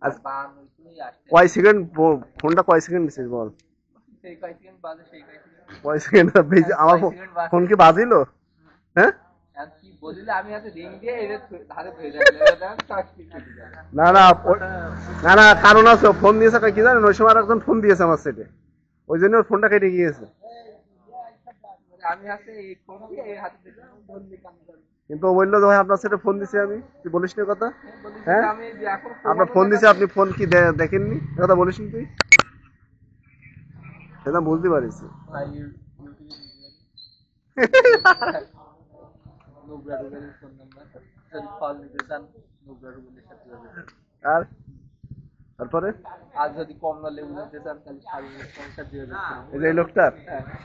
আজ কয় সেকেন্ড ফোনটা কয় সেকেন্ড দিছিস বল? কয় সেকেন্ড আমার ফোন কি বাজিলো? হ্যাঁ না না না না কারণ আছে, ফোন দিয়েছে কি জানেন, ওই সময় একজন ফোন দিয়েছে আমার সেটে, ওই জন্য ওর ফোনটা কেটে গিয়েছে। কিন্তু ও বললো যে ভাই আপনার সেটে ফোন দিছি আমি, তুই বলিস না কথা। হ্যাঁ আপনার ফোন দিছে, আপনি ফোন কি দেখেননি, কথা বলিস নি তুই, সেটা বুঝতে পারিস। আর তারপরে আর যদি কমলা লেবু নিতে চান তাহলে শারীরিক সমস্যা দিয়ে এই যে এই লোকটার,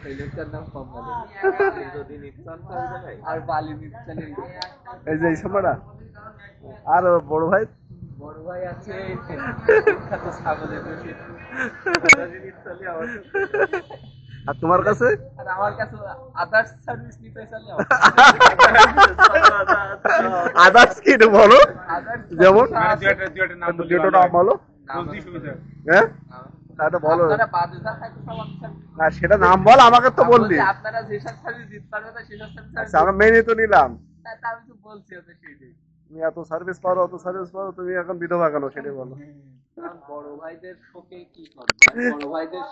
এই লোকটার নাম কমলা লেবু। যদি নিতে চান আর বালি নিতে চান এই যে এই সময়টা। আর বড় ভাই, বড় ভাই আছে ছাগলের রশিদ। আর তোমার কাছে? আর আমার কাছে আদার্স সার্ভিস নিতে চাইলে আদার্স কি বলো, যেমন দুটো নাম বলো। হ্যাঁ বলো না, সেটা নাম বল, আমাকে তো বললি। আপনারা যেসব সার্ভিস দিতে পারবেন না সেসব সার্ভিস আমরা মেনে তো নিলাম। আমি তো বলছি তুমি এত সার্ভিস পারো, অত সার্ভিস পারো, তুমি এখন বিধবা কেন সেটাই বলো। বড় ভাইদের শোকে কি করবে, বড় ভাইদের